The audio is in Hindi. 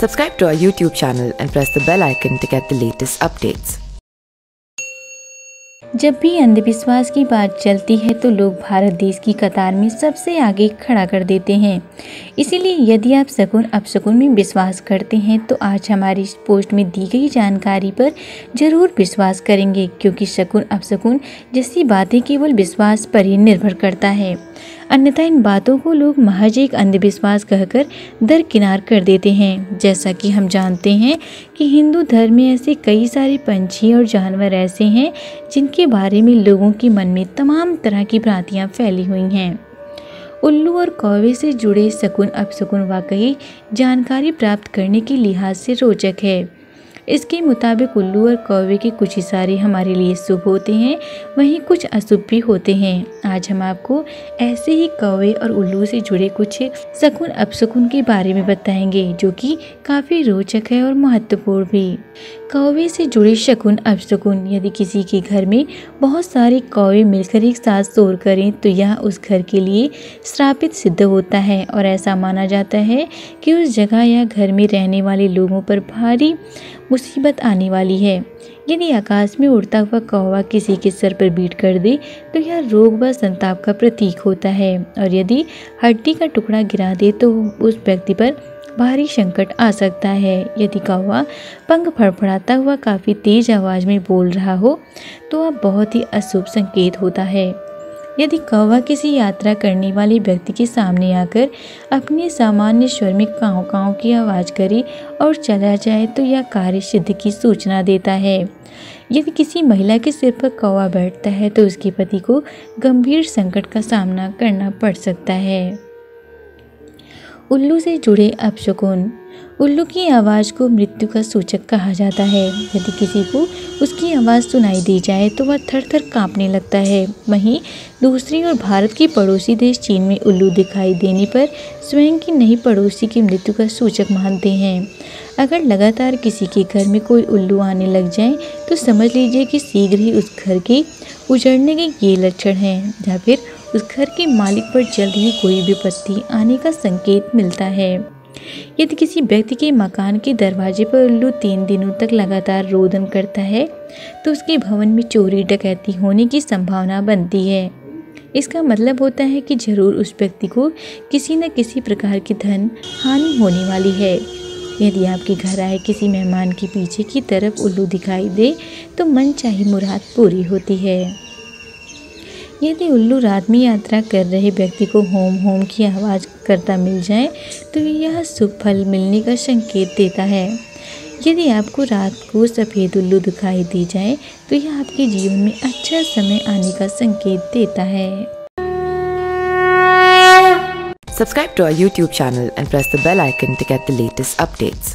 Subscribe to our YouTube channel and press the bell icon to get the latest updates. जब भी अंधविश्वास की बात चलती है तो लोग भारत देश की कतार में सबसे आगे खड़ा कर देते हैं। इसीलिए यदि आप शकुन अपशकुन में विश्वास करते हैं तो आज हमारी इस पोस्ट में दी गई जानकारी पर जरूर विश्वास करेंगे, क्योंकि शकुन अपशकुन जैसी बातें केवल विश्वास पर ही निर्भर करता है। अन्यथा इन बातों को लोग महज एक अंधविश्वास कहकर दरकिनार कर देते हैं। जैसा कि हम जानते हैं कि हिंदू धर्म में ऐसे कई सारे पंछी और जानवर ऐसे हैं जिनके बारे में लोगों के मन में तमाम तरह की भ्रांतियां फैली हुई हैं। उल्लू और कौवे से जुड़े शकुन अपशकुन वाकई जानकारी प्राप्त करने के लिहाज से रोचक है। इसके मुताबिक उल्लू और कौवे के कुछ इशारे हमारे लिए शुभ होते हैं, वहीं कुछ अशुभ भी होते हैं। आज हम आपको ऐसे ही कौवे और उल्लू से जुड़े कुछ शकुन अपशकुन के बारे में बताएंगे, जो कि काफ़ी रोचक है और महत्वपूर्ण भी। कौवे से जुड़े शकुन अपशकुन। यदि किसी के घर में बहुत सारे कौवे मिलकर एक साथ शोर करें तो यह उस घर के लिए श्रापित सिद्ध होता है और ऐसा माना जाता है कि उस जगह या घर में रहने वाले लोगों पर भारी मुसीबत आने वाली है। यदि आकाश में उड़ता हुआ कौवा किसी के सर पर बीट कर दे तो यह रोग व संताप का प्रतीक होता है, और यदि हड्डी का टुकड़ा गिरा दे तो उस व्यक्ति पर भारी संकट आ सकता है। यदि कौवा पंख फड़फड़ाता हुआ काफ़ी तेज आवाज़ में बोल रहा हो तो वह बहुत ही अशुभ संकेत होता है। यदि कौवा किसी यात्रा करने वाले व्यक्ति के सामने आकर अपने सामान्य स्वर में काँव काँव की आवाज़ करे और चला जाए तो यह कार्य सिद्धि की सूचना देता है। यदि किसी महिला के सिर पर कौवा बैठता है तो उसके पति को गंभीर संकट का सामना करना पड़ सकता है। उल्लू से जुड़े अपशकुन। उल्लू की आवाज़ को मृत्यु का सूचक कहा जाता है। यदि किसी को उसकी आवाज़ सुनाई दी जाए तो वह थर थर काँपने लगता है। वहीं दूसरी ओर भारत के पड़ोसी देश चीन में उल्लू दिखाई देने पर स्वयं की नई पड़ोसी की मृत्यु का सूचक मानते हैं। अगर लगातार किसी के घर में कोई उल्लू आने लग जाए तो समझ लीजिए कि शीघ्र ही उस घर के उजड़ने के ये लक्षण हैं, या फिर उस घर के मालिक पर जल्द ही कोई विपत्ति आने का संकेत मिलता है। यदि किसी व्यक्ति के मकान के दरवाजे पर उल्लू 3 दिनों तक लगातार रोदन करता है तो उसके भवन में चोरी डकैती होने की संभावना बनती है। इसका मतलब होता है कि जरूर उस व्यक्ति को किसी न किसी प्रकार की धन हानि होने वाली है। यदि आपके घर आए किसी मेहमान के पीछे की तरफ उल्लू दिखाई दे तो मनचाही मुराद पूरी होती है। यदि उल्लू रात में यात्रा कर रहे व्यक्ति को होम होम की आवाज़ करता मिल जाए तो यह शुभ फल मिलने का संकेत देता है। यदि आपको रात को सफ़ेद उल्लू दिखाई दी जाए तो यह आपके जीवन में अच्छा समय आने का संकेत देता है। Subscribe to our YouTube channel and press the bell icon to get the latest updates.